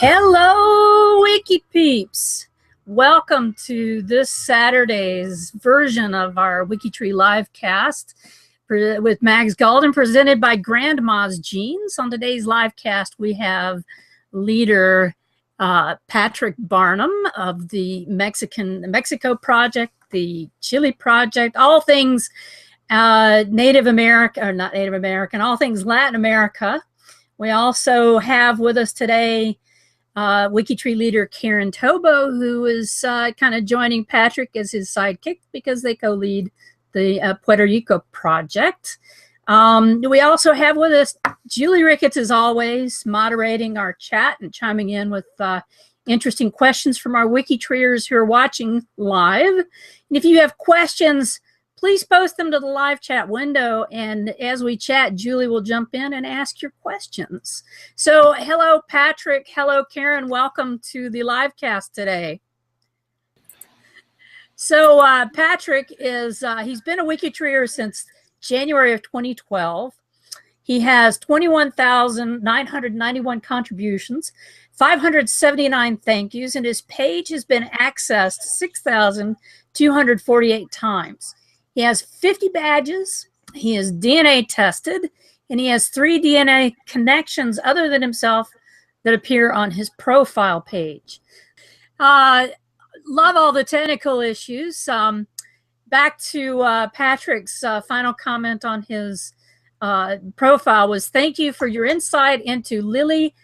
Hello, Wiki Peeps. Welcome to this Saturday's version of our WikiTree LiveCast with Mags Golden, presented by Grandma's Jeans. On today's LiveCast, we have leader Patrick Barnum of the Mexico Project, the Chile Project, all things Native America, or not Native American, all things Latin America. We also have with us today WikiTree leader Karen Tobo, who is kind of joining Patrick as his sidekick because they co-lead the Puerto Rico project. We also have with us Julie Ricketts, as always, moderating our chat and chiming in with interesting questions from our WikiTreeers who are watching live. And if you have questions, please post them to the live chat window, and as we chat, Julie will jump in and ask your questions. So hello, Patrick. Hello, Karen. Welcome to the live cast today. So Patrick is, he's been a WikiTreeer since January of 2012. He has 21,991 contributions, 579 thank yous, and his page has been accessed 6,248 times. He has 50 badges, he is DNA tested, and he has 3 DNA connections other than himself that appear on his profile page. Love all the technical issues. Back to Patrick's final comment on his profile was, thank you for your insight into Lily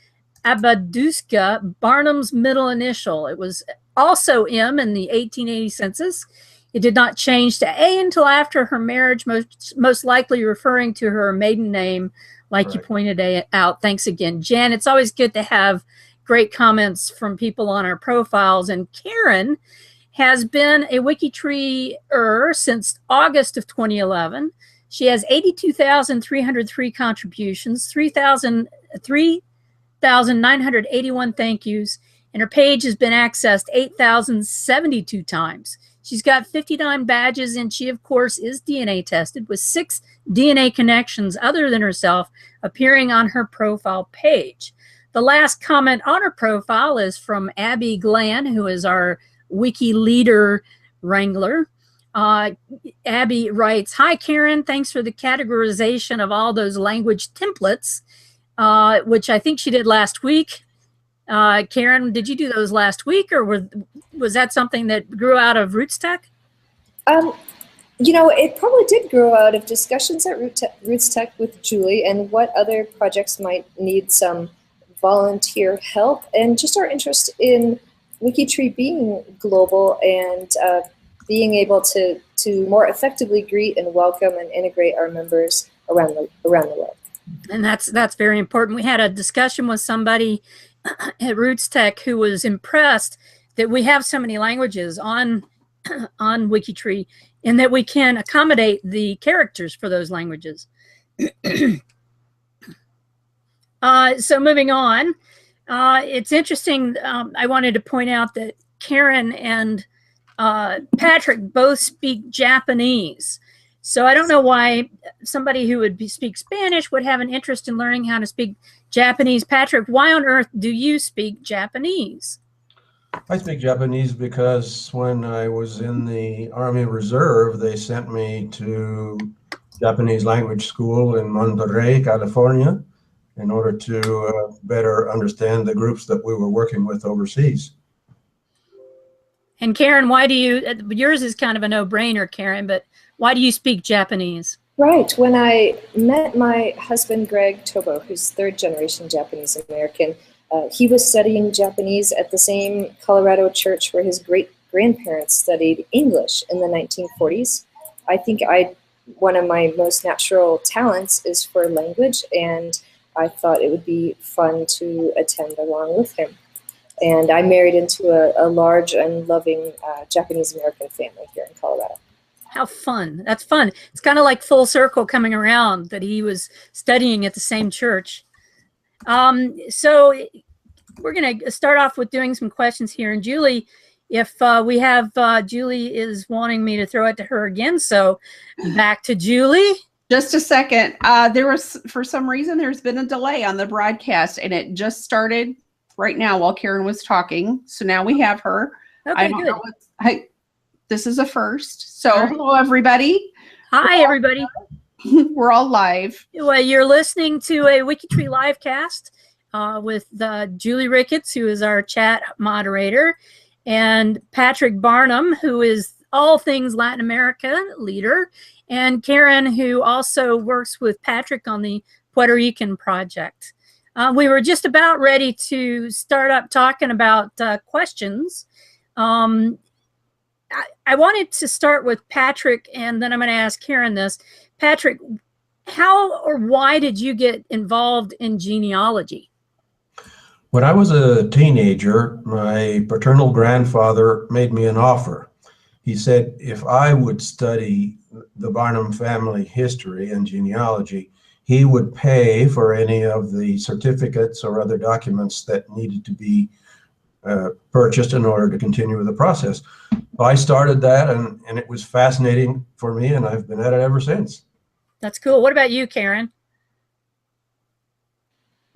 Abaduska, Barnum's middle initial. It was also M in the 1880 census. It did not change to A until after her marriage, most likely referring to her maiden name, like right. You pointed out. Thanks again, Jen. It's always good to have great comments from people on our profiles. And Karen has been a WikiTreeer since August of 2011. She has 82,303 contributions, 3,981 thank yous, and her page has been accessed 8,072 times. She's got 59 badges, and she, of course, is DNA tested with 6 DNA connections other than herself appearing on her profile page. The last comment on her profile is from Abby Glenn, who is our Wiki Leader Wrangler. Abby writes, hi, Karen. Thanks for the categorization of all those language templates, which I think she did last week. Karen, did you do those last week, or was that something that grew out of Roots Tech? You know, it probably did grow out of discussions at Roots Tech with Julie and what other projects might need some volunteer help, and just our interest in WikiTree being global and being able to more effectively greet and welcome and integrate our members around the world. And that's very important. We had a discussion with somebody at Roots Tech who was impressed that we have so many languages on WikiTree and that we can accommodate the characters for those languages. So moving on, it's interesting. I wanted to point out that Karen and Patrick both speak Japanese. So I don't know why somebody who would speak Spanish would have an interest in learning how to speak Japanese. Patrick, why on earth do you speak Japanese? I speak Japanese because when I was in the Army Reserve, they sent me to Japanese language school in Monterey, California, in order to better understand the groups that we were working with overseas. And Karen, why do you, yours is kind of a no-brainer, Karen, but why do you speak Japanese? Right. When I met my husband, Greg Tobo, who's third-generation Japanese American, he was studying Japanese at the same Colorado church where his great-grandparents studied English in the 1940s. I think one of my most natural talents is for language, and I thought it would be fun to attend along with him. And I married into a large and loving Japanese-American family here in Colorado. How fun. That's fun. It's kind of like full circle coming around that he was studying at the same church. So we're going to start off with doing some questions here. And Julie, if we have, Julie is wanting me to throw it to her again. So back to Julie. Just a second. For some reason, there's been a delay on the broadcast, and it just started right now while Karen was talking. So now we have her. Okay, good. This is a first. So right. Hello, everybody. Hi, everybody. We're all live. Well, you're listening to a WikiTree LiveCast with Julie Ricketts, who is our chat moderator, and Patrick Barnum, who is all things Latin America leader, and Karen, who also works with Patrick on the Puerto Rican project. We were just about ready to start up talking about questions. I wanted to start with Patrick, and then I'm going to ask Karen this. Patrick, how or why did you get involved in genealogy? When I was a teenager, my paternal grandfather made me an offer. He said if I would study the Barnum family history and genealogy, he would pay for any of the certificates or other documents that needed to be purchased in order to continue with the process. I started that, and it was fascinating for me, and I've been at it ever since. That's cool. What about you, Karen?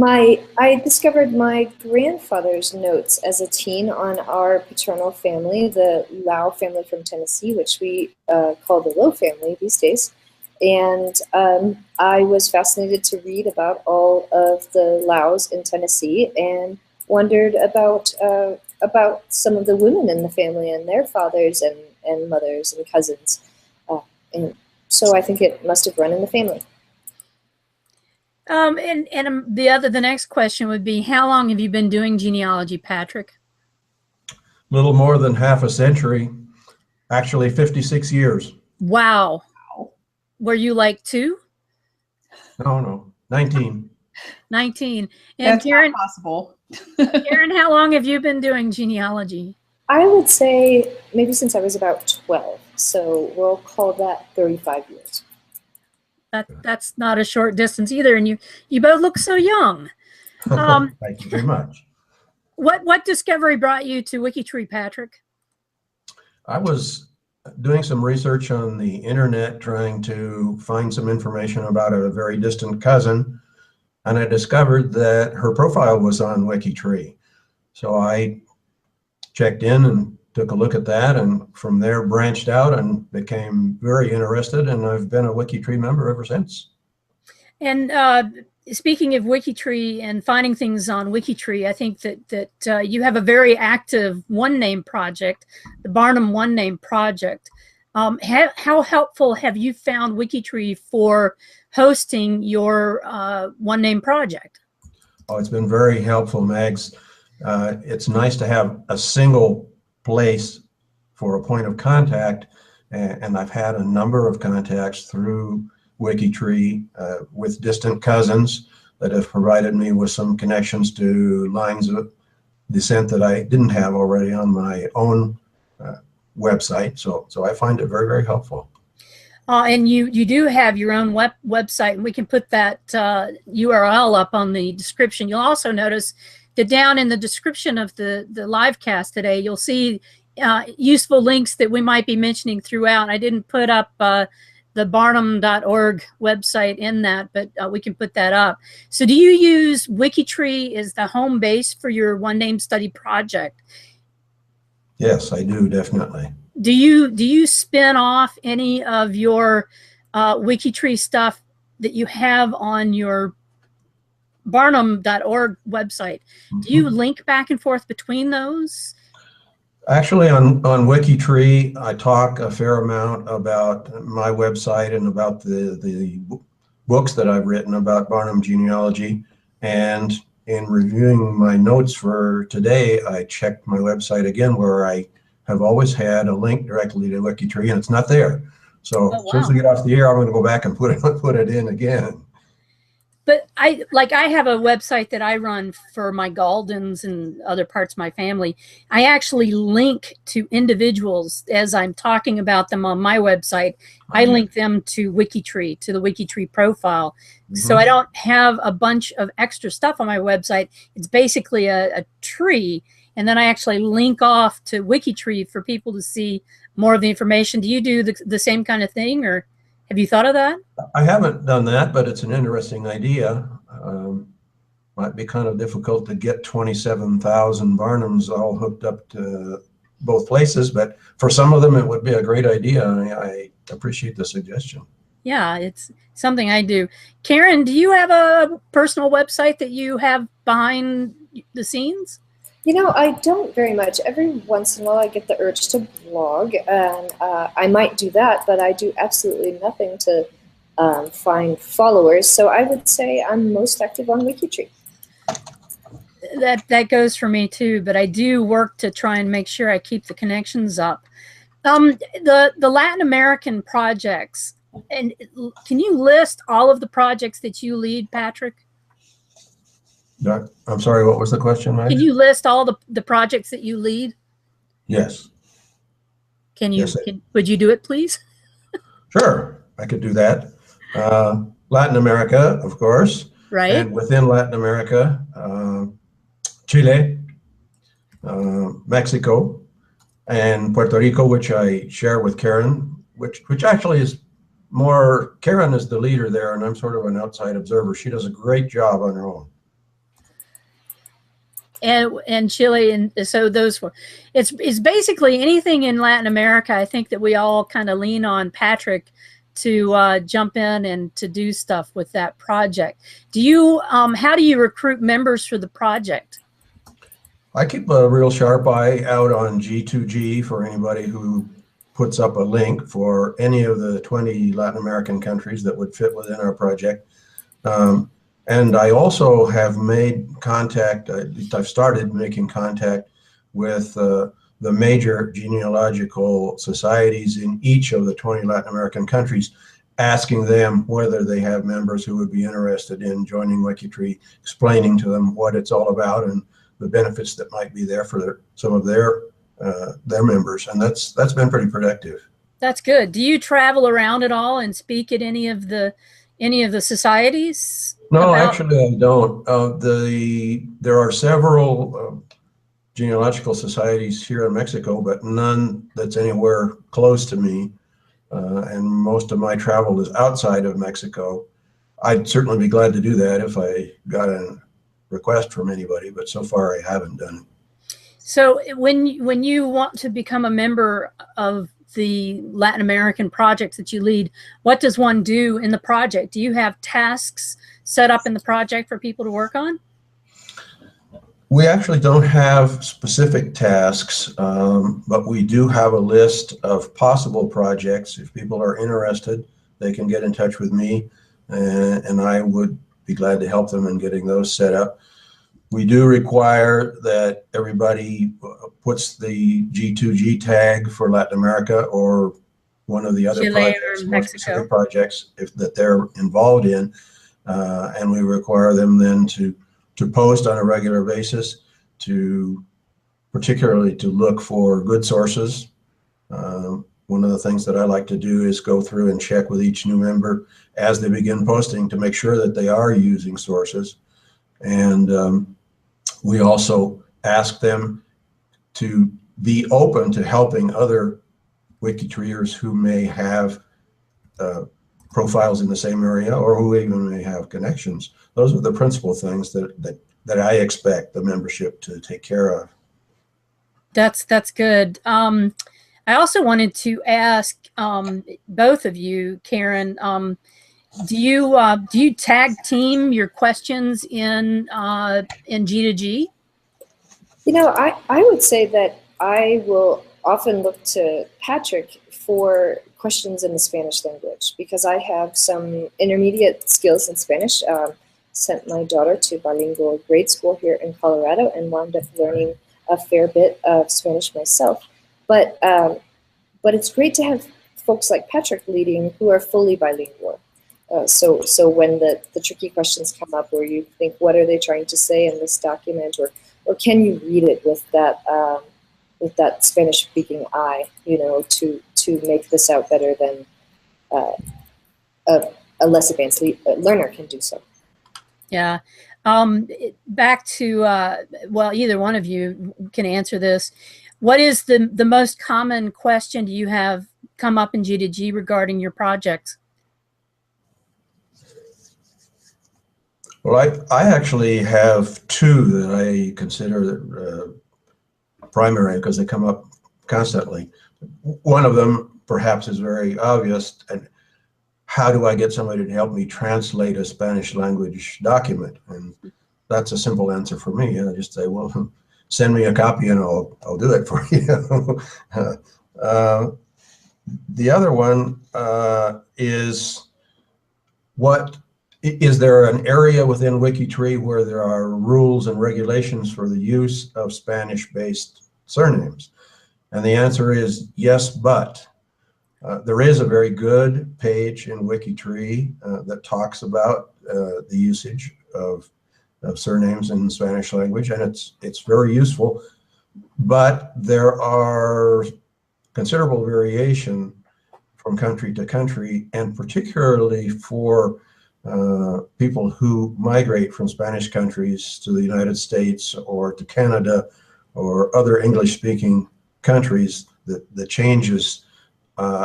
I discovered my grandfather's notes as a teen on our paternal family, the Lau family from Tennessee, which we call the Low family these days. And I was fascinated to read about all of the Laus in Tennessee and wondered about some of the women in the family and their fathers and mothers and cousins. And so I think it must have run in the family. The next question would be, how long have you been doing genealogy, Patrick? Little more than half a century, actually 56 years. Wow. Were you like 2? No, 19. 19. And That's Karen, not possible. Karen, how long have you been doing genealogy? I would say maybe since I was about 12. So we'll call that 35 years. That's not a short distance either, and you both look so young. Thank you very much. What discovery brought you to WikiTree, Patrick? I was doing some research on the internet, trying to find some information about a very distant cousin, and I discovered that her profile was on WikiTree. So I checked in and took a look at that, and from there branched out and became very interested, and I've been a WikiTree member ever since. And speaking of WikiTree and finding things on WikiTree, I think that you have a very active one-name project, the Barnum one-name project. How helpful have you found WikiTree for hosting your one-name project? Oh, it's been very helpful, Mags. It's nice to have a single place for a point of contact, and I've had a number of contacts through WikiTree with distant cousins that have provided me with some connections to lines of descent that I didn't have already on my own website. So I find it very, very helpful. And you do have your own website, and we can put that URL up on the description. You'll also notice that down in the description of the live cast today, you'll see useful links that we might be mentioning throughout. I didn't put up the barnum.org website in that, but we can put that up. So do you use WikiTree as the home base for your one-name study project? Yes, I do, definitely. Do you spin off any of your WikiTree stuff that you have on your Barnum.org website? Do you link back and forth between those? Actually, on WikiTree, I talk a fair amount about my website and about the books that I've written about Barnum genealogy. And in reviewing my notes for today, I checked my website again, where I have always had a link directly to WikiTree, and it's not there. So as soon as we get off the air, I'm going to go back and put it in again. But I have a website that I run for my Galdens and other parts of my family. I actually link to individuals as I'm talking about them on my website. I link them to WikiTree, to the WikiTree profile. So I don't have a bunch of extra stuff on my website. It's basically a tree. And then I actually link off to WikiTree for people to see more of the information. Do you do the same kind of thing, or have you thought of that? I haven't done that, but it's an interesting idea. Might be kind of difficult to get 27,000 Barnums all hooked up to both places, but for some of them it would be a great idea. I appreciate the suggestion. Yeah, it's something I do. Karen, do you have a personal website that you have behind the scenes? You know, I don't very much. Every once in a while I get the urge to blog, and I might do that, but I do absolutely nothing to find followers. So I would say I'm most active on WikiTree. That goes for me too, but I do work to try and make sure I keep the connections up. The Latin American projects, and can you list all of the projects that you lead, Patrick? I'm sorry, what was the question, Mike? Can you list all the projects that you lead? Yes. Can you? Yes, Would you do it, please? Sure, I could do that. Latin America, of course. Right. And within Latin America, Chile, Mexico, and Puerto Rico, which I share with Karen, which actually is more, Karen is the leader there, and I'm sort of an outside observer. She does a great job on her own. And Chile, and so those were, it's basically anything in Latin America. I think that we all kind of lean on Patrick to jump in and to do stuff with that project. Do you, how do you recruit members for the project? I keep a real sharp eye out on G2G for anybody who puts up a link for any of the 20 Latin American countries that would fit within our project. And I also have made contact, at least I've started making contact with the major genealogical societies in each of the 20 Latin American countries, asking them whether they have members who would be interested in joining WikiTree, explaining to them what it's all about and the benefits that might be there for some of their members. And that's been pretty productive. That's good. Do you travel around at all and speak at any of the societies? No, actually I don't. There are several genealogical societies here in Mexico, but none that's anywhere close to me. And most of my travel is outside of Mexico. I'd certainly be glad to do that if I got a request from anybody, but so far I haven't done it. So when you want to become a member of the Latin American projects that you lead, what does one do in the project? Do you have tasks set up in the project for people to work on? We actually don't have specific tasks, but we do have a list of possible projects. If people are interested, they can get in touch with me, and I would be glad to help them in getting those set up. We do require that everybody puts the G2G tag for Latin America or one of the other Chile projects, or more Mexico. specific projects that they're involved in, and we require them then to post on a regular basis, particularly to look for good sources. One of the things that I like to do is go through and check with each new member as they begin posting to make sure that they are using sources. And we also ask them to be open to helping other WikiTreeers who may have profiles in the same area or who even may have connections. Those are the principal things that I expect the membership to take care of. That's good. I also wanted to ask both of you, Karen, do you tag team your questions in G2G? You know, I would say that I will often look to Patrick for questions in the Spanish language because I have some intermediate skills in Spanish. Sent my daughter to bilingual grade school here in Colorado and wound up learning a fair bit of Spanish myself. But it's great to have folks like Patrick leading who are fully bilingual. So when the tricky questions come up where you think, what are they trying to say in this document, or can you read it with that Spanish-speaking eye, you know, to make this out better than a less advanced learner can do so. Yeah. Back to, well, either one of you can answer this. What is the most common question do you have come up in G2G regarding your projects? Well, I actually have two that I consider primary because they come up constantly. One of them perhaps is very obvious, and how do I get somebody to help me translate a Spanish language document? And that's a simple answer for me. I just say, well, send me a copy and I'll do it for you. The other one is, is there an area within WikiTree where there are rules and regulations for the use of Spanish-based surnames? And the answer is yes, but. There is a very good page in WikiTree that talks about the usage of surnames in the Spanish language, and it's very useful. But there are considerable variation from country to country, and particularly for people who migrate from Spanish countries to the United States or to Canada or other English-speaking countries, the changes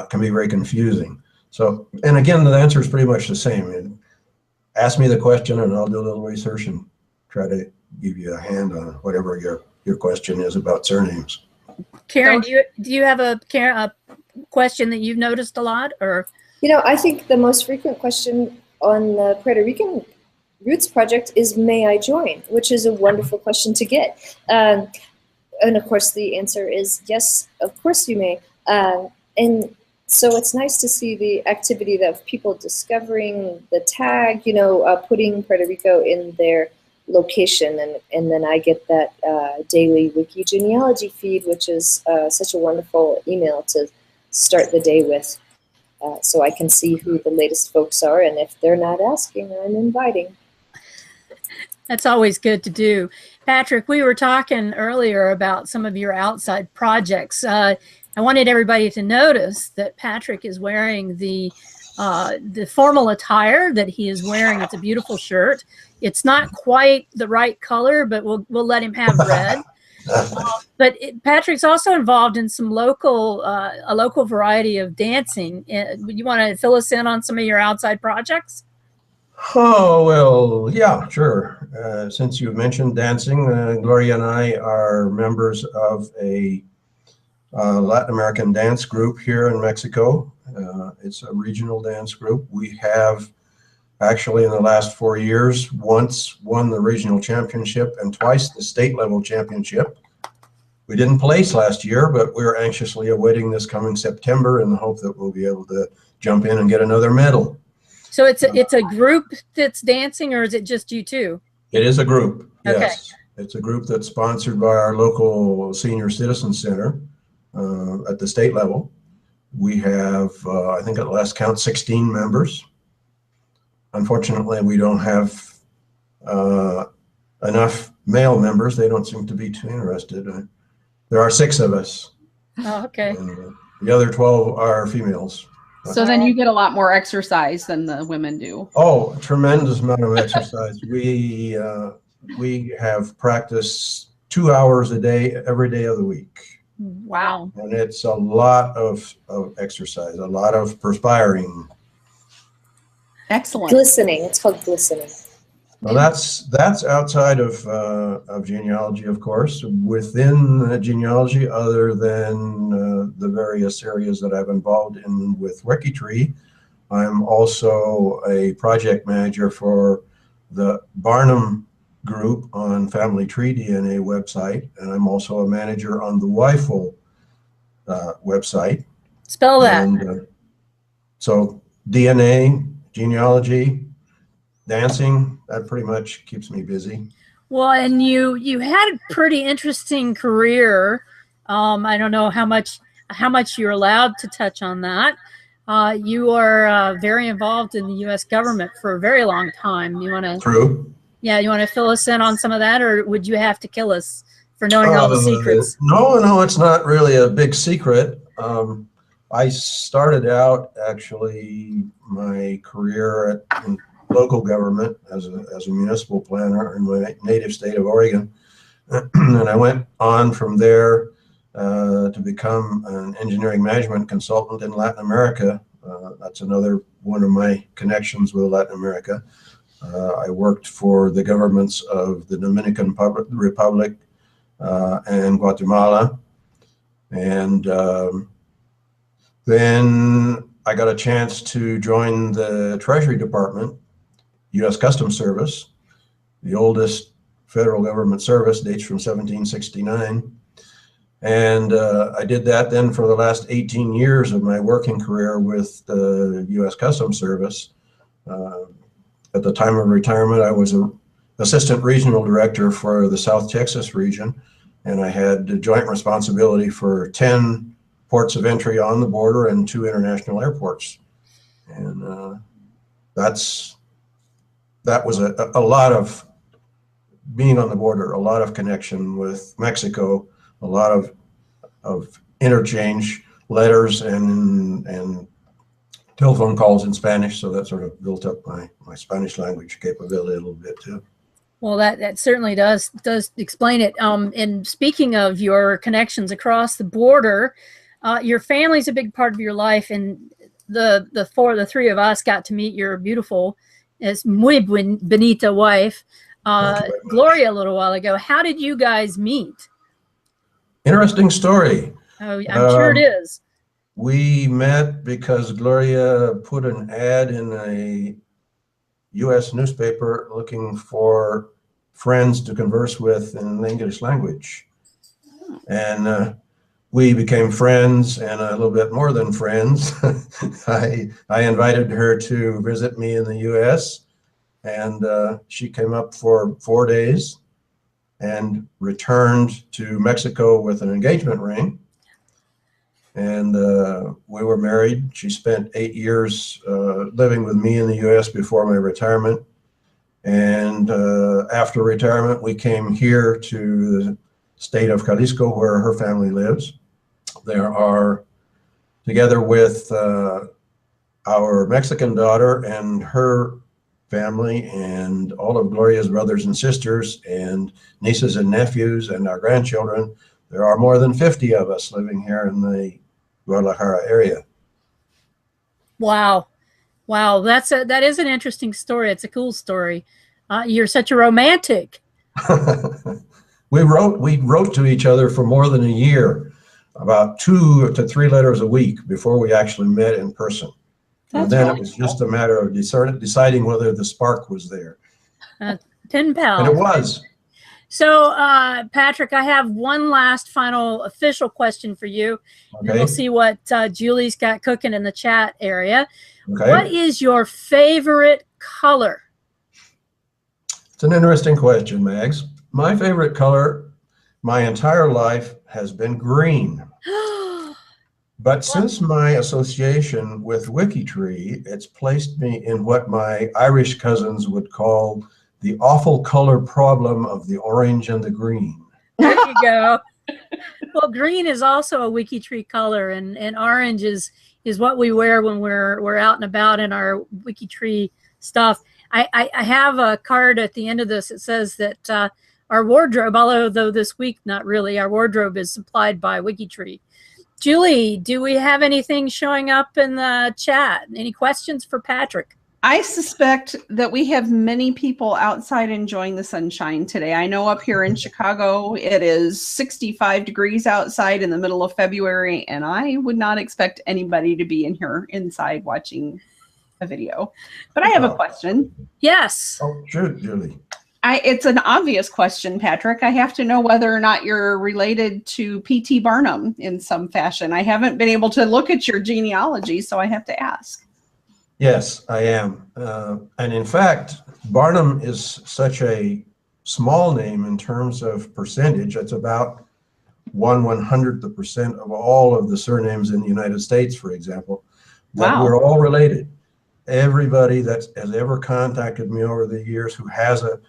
can be very confusing. So, and again, the answer is pretty much the same. Ask me the question and I'll do a little research and try to give you a hand on whatever your question is about surnames. Karen, do you have a question that you've noticed a lot, or? You know, I think the most frequent question on the Puerto Rican Roots Project is, may I join? Which is a wonderful question to get. And of course, the answer is yes, of course you may. And so it's nice to see the activity of people discovering the tag, you know, putting Puerto Rico in their location. And then I get that daily wiki genealogy feed, which is such a wonderful email to start the day with. So I can see who the latest folks are. And if they're not asking, I'm inviting. That's always good to do. Patrick, we were talking earlier about some of your outside projects. I wanted everybody to notice that Patrick is wearing the formal attire that he is wearing. It's a beautiful shirt. It's not quite the right color, but we'll let him have red. But Patrick's also involved in some a local variety of dancing. You want to fill us in on some of your outside projects? Oh, well, yeah, sure. Since you mentioned dancing, Gloria and I are members of a Latin American dance group here in Mexico. It's a regional dance group. We have actually in the last 4 years once won the regional championship and twice the state level championship. We didn't place last year, but we're anxiously awaiting this coming September in the hope that we'll be able to jump in and get another medal. So it's a group that's dancing, or is it just you two? It is a group, yes. Okay. It's a group that's sponsored by our local senior citizen center. At the state level, we have, I think at last count, 16 members. Unfortunately, we don't have enough male members. They don't seem to be too interested. There are 6 of us. Oh, okay. And, the other 12 are females. So then you get a lot more exercise than the women do. Oh, tremendous amount of exercise. We have practiced 2 hours a day, every day of the week. Wow. And it's a lot of exercise, a lot of perspiring. Excellent. Glistening. It's called glistening. Well, that's outside of genealogy, of course. Within genealogy, other than the various areas that I've involved in with WikiTree, I'm also a project manager for the Barnum group on Family Tree DNA website, and I'm also a manager on the WIFO website. Spell that. And, so DNA, genealogy, dancing, that pretty much keeps me busy. Well, and you had a pretty interesting career. I don't know how much you're allowed to touch on that. You are very involved in the U.S. government for a very long time. You want to? True. Yeah, you want to fill us in on some of that, or would you have to kill us for knowing all the secrets? No, it's not really a big secret. I started out actually my career in local government as a municipal planner in my native state of Oregon. And I went on from there to become an engineering management consultant in Latin America. That's another one of my connections with Latin America. I worked for the governments of the Dominican Republic and Guatemala. And then I got a chance to join the Treasury Department, U.S. Customs Service, the oldest federal government service, dates from 1769. And I did that then for the last 18 years of my working career with the U.S. Customs Service. At the time of retirement, I was an assistant regional director for the South Texas region, and I had joint responsibility for 10 ports of entry on the border and 2 international airports. And that was a lot of being on the border, a lot of connection with Mexico, a lot of interchange, letters and telephone calls in Spanish. So that sort of built up my Spanish language capability a little bit too. Well, that certainly does explain it. And speaking of your connections across the border, your family's a big part of your life, and the three of us got to meet your beautiful, es muy bonita wife, Gloria, a little while ago. How did you guys meet? Interesting story. Oh, I'm sure it is. We met because Gloria put an ad in a U.S. newspaper looking for friends to converse with in the English language. And we became friends, and a little bit more than friends. I invited her to visit me in the U.S., and she came up for 4 days and returned to Mexico with an engagement ring. And we were married. She spent 8 years living with me in the U.S. before my retirement. And after retirement, we came here to the state of Jalisco, where her family lives. There are, together with our Mexican daughter and her family and all of Gloria's brothers and sisters and nieces and nephews and our grandchildren, there are more than 50 of us living here in the Guadalajara area. Wow. Wow. That is an interesting story. It's a cool story. You're such a romantic. We wrote to each other for more than a year, about 2 to 3 letters a week before we actually met in person. And then it was just a matter of deciding whether the spark was there. 10 pals. And it was. So, Patrick, I have one last final official question for you. Okay. And we'll see what Julie's got cooking in the chat area. Okay. What is your favorite color? It's an interesting question, Mags. My favorite color my entire life has been green. But since my association with WikiTree, it's placed me in what my Irish cousins would call the awful color problem of the orange and the green. There you go. Well, green is also a WikiTree color, and orange is what we wear when we're out and about in our WikiTree stuff. I have a card at the end of this that says that our wardrobe, although this week not really, our wardrobe is supplied by WikiTree. Julie, do we have anything showing up in the chat? Any questions for Patrick? I suspect that we have many people outside enjoying the sunshine today. I know up here in Chicago, it is 65 degrees outside in the middle of February, and I would not expect anybody to be in here inside watching a video. But I have a question. Yes. Oh, sure, Julie. It's an obvious question, Patrick. I have to know whether or not you're related to P.T. Barnum in some fashion. I haven't been able to look at your genealogy, so I have to ask. Yes, I am. And in fact, Barnum is such a small name in terms of percentage. It's about 1/100% of all of the surnames in the United States, for example. That Wow. We're all related. Everybody that has ever contacted me over the years who has a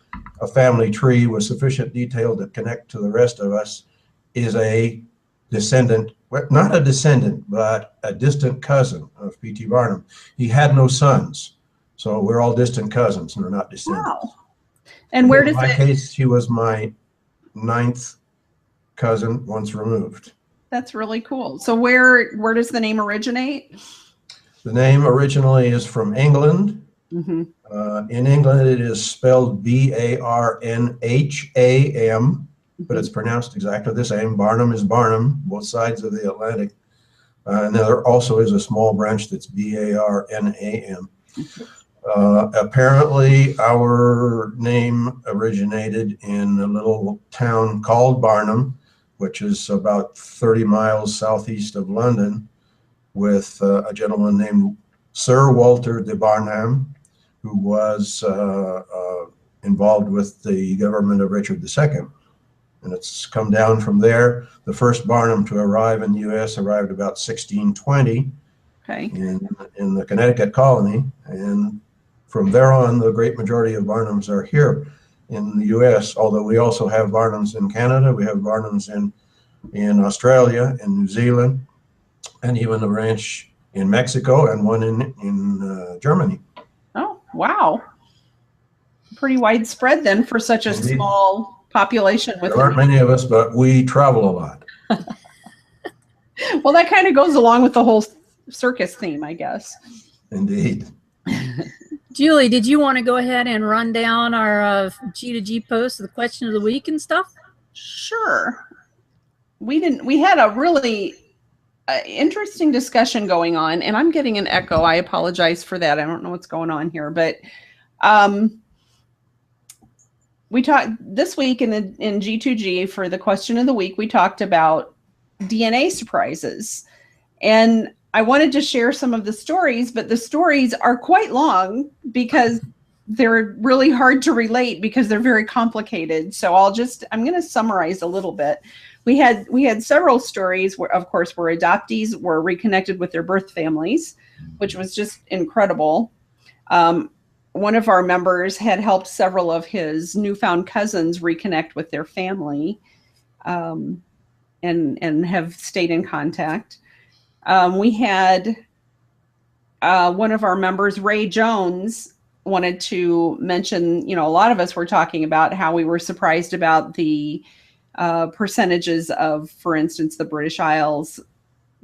family tree with sufficient detail to connect to the rest of us is a descendant, well, not a descendant, but a distant cousin of P.T. Barnum. He had no sons, so we're all distant cousins and we're not descendants. Wow. And where does in my case, he was my 9th cousin once removed. That's really cool. So where does the name originate? The name originally is from England, In England, it is spelled Barnham, but it's pronounced exactly the same. Barnum is Barnum, both sides of the Atlantic. And there also is a small branch that's Barnam. Apparently, our name originated in a little town called Barnum, which is about 30 miles southeast of London, with a gentleman named Sir Walter de Barnum, who was involved with the government of Richard II. And it's come down from there. The first Barnum to arrive in the U.S. arrived about 1620 in the Connecticut colony. And from there on, the great majority of Barnums are here in the U.S., although we also have Barnums in Canada. We have Barnums in Australia, in New Zealand, and even a ranch in Mexico and one in Germany. Oh, wow. Pretty widespread then for such a small population. There aren't many of us, but we travel a lot. Well, that kind of goes along with the whole circus theme, I guess. Indeed. Julie, did you want to go ahead and run down our G2G post, the question of the week and stuff? Sure. We had a really interesting discussion going on, and I'm getting an echo. I apologize for that. I don't know what's going on here, but we talked this week in G2G for the question of the week. We talked about DNA surprises, and I wanted to share some of the stories, but the stories are quite long because they're really hard to relate because they're very complicated. So I'm going to summarize a little bit. We had several stories where, of course, where adoptees were reconnected with their birth families, which was just incredible. One of our members had helped several of his newfound cousins reconnect with their family, and have stayed in contact. We had one of our members, Ray Jones, wanted to mention, a lot of us were talking about how we were surprised about the percentages of, for instance, the British Isles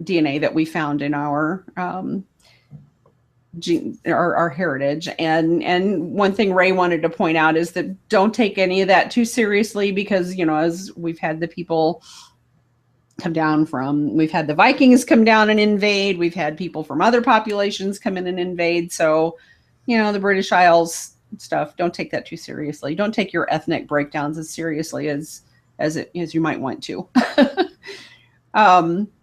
DNA that we found in our heritage. And one thing Ray wanted to point out is that don't take any of that too seriously because, as we've had the people we've had the Vikings come down and invade. We've had people from other populations come in and invade. So, the British Isles stuff, don't take that too seriously. Don't take your ethnic breakdowns as seriously as you might want to.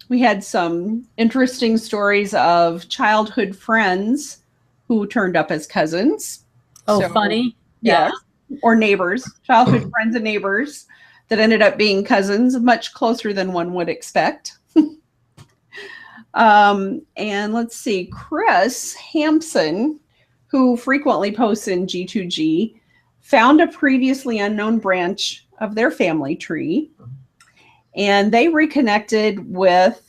We had some interesting stories of childhood friends who turned up as cousins. Oh, so, funny. Yeah. Or neighbors, childhood friends and neighbors that ended up being cousins, much closer than one would expect. And let's see, Chris Hampson, who frequently posts in G2G, found a previously unknown branch of their family tree, and they reconnected with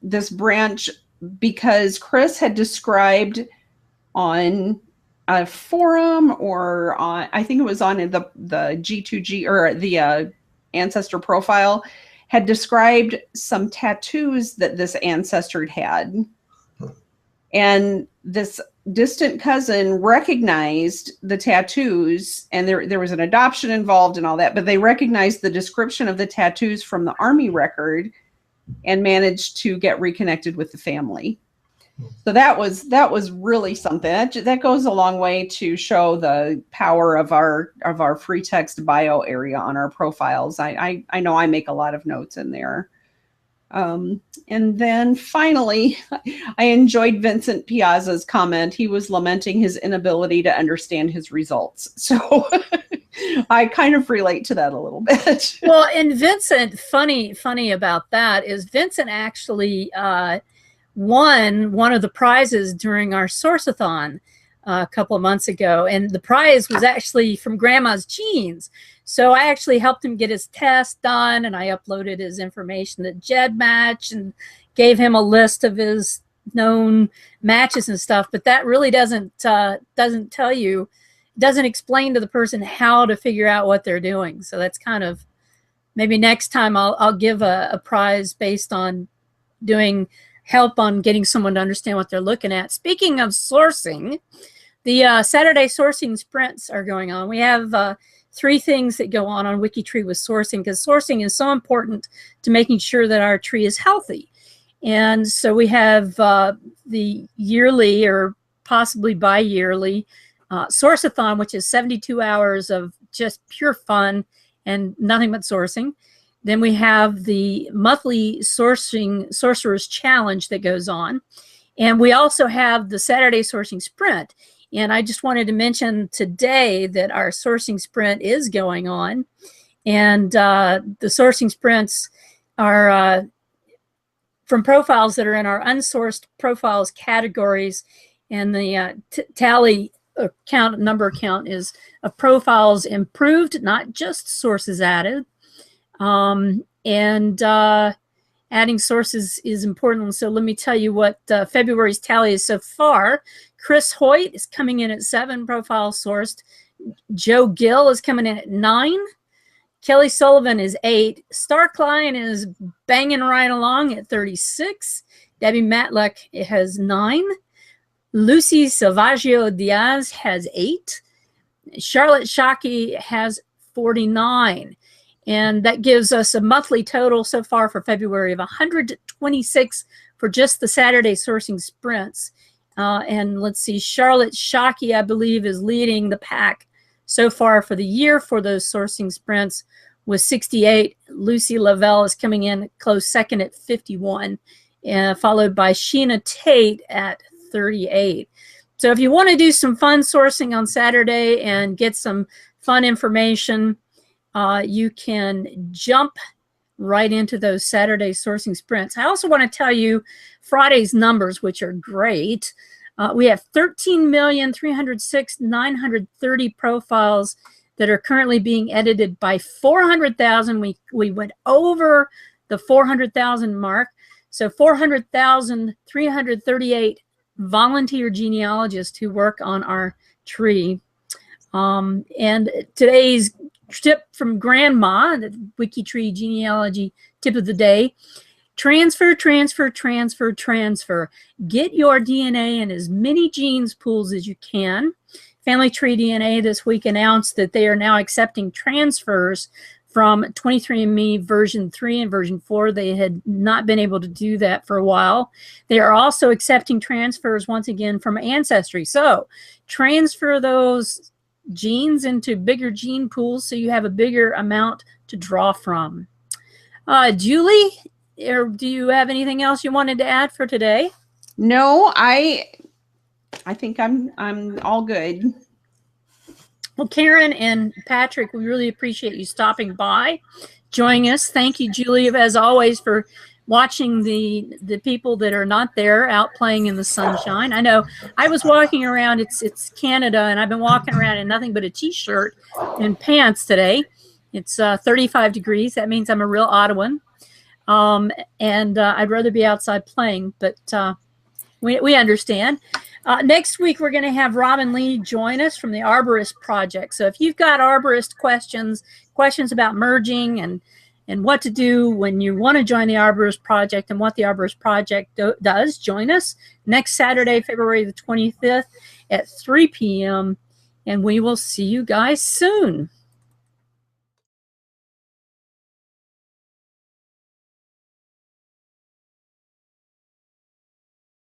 this branch because Chris had described on a forum or on, I think it was on the G2G or the ancestor profile, had described some tattoos that this ancestor had. And this distant cousin recognized the tattoos, and there was an adoption involved and all that, but they recognized the description of the tattoos from the Army record and managed to get reconnected with the family. So that was really something. That goes a long way to show the power of our free text bio area on our profiles. I know I make a lot of notes in there. And then finally, I enjoyed Vincent Piazza's comment. He was lamenting his inability to understand his results. So I kind of relate to that a little bit. Well, and Vincent, funny about that is Vincent actually won one of the prizes during our Source-a-thon a couple of months ago. And the prize was actually from Grandma's Genes. So I actually helped him get his test done, and I uploaded his information to GEDmatch and gave him a list of his known matches and stuff. But that really doesn't explain to the person how to figure out what they're doing. So that's kind of, maybe next time I'll give a prize based on doing help on getting someone to understand what they're looking at. Speaking of sourcing, the Saturday sourcing sprints are going on. We have 3 things that go on WikiTree with sourcing, because sourcing is so important to making sure that our tree is healthy. And so we have the yearly or possibly bi-yearly Source-a-thon, which is 72 hours of just pure fun and nothing but sourcing. Then we have the monthly Sorcerer's Challenge that goes on. And we also have the Saturday Sourcing Sprint. And I just wanted to mention today that our sourcing sprint is going on. And the sourcing sprints are from profiles that are in our unsourced profiles categories. And the tally number count is of profiles improved, not just sources added. Adding sources is important. So let me tell you what February's tally is so far. Chris Hoyt is coming in at 7 profiles sourced. Joe Gill is coming in at 9. Kelly Sullivan is 8. Star Klein is banging right along at 36. Debbie Matluck has 9. Lucy Salvaggio Diaz has 8. Charlotte Shockey has 49. And that gives us a monthly total so far for February of 126 for just the Saturday sourcing sprints. And let's see, Charlotte Shockey, I believe, is leading the pack so far for the year for those sourcing sprints with 68. Lucy Lavelle is coming in close second at 51, followed by Sheena Tate at 38. So if you want to do some fun sourcing on Saturday and get some fun information, you can jump right into those Saturday sourcing sprints. I also want to tell you Friday's numbers, which are great. We have 13,306,930 profiles that are currently being edited by 400,000. We went over the 400,000 mark. So 400,338 volunteer genealogists who work on our tree. And today's tip from Grandma, the WikiTree genealogy tip of the day: transfer, transfer, transfer, transfer. Get your DNA in as many genes pools as you can. Family Tree DNA this week announced that they are now accepting transfers from 23andMe version 3 and version 4. They had not been able to do that for a while. They are also accepting transfers once again from Ancestry. So transfer those genes into bigger gene pools so you have a bigger amount to draw from. Julie, do you have anything else you wanted to add for today? No, I think I'm all good. Well, Karen and Patrick, we really appreciate you stopping by, joining us. Thank you, Julie, as always, for watching the people that are not there out playing in the sunshine. I know I was walking around, it's Canada, and I've been walking around in nothing but a t-shirt and pants today. It's 35 degrees. That means I'm a real Ottawan. And I'd rather be outside playing, but we understand. Next week, we're going to have Robin Lee join us from the Arborist Project. So if you've got arborist questions about merging and what to do when you want to join the Arborist Project and what the Arborist Project does, join us next Saturday, February the 25th at 3 p.m. And we will see you guys soon.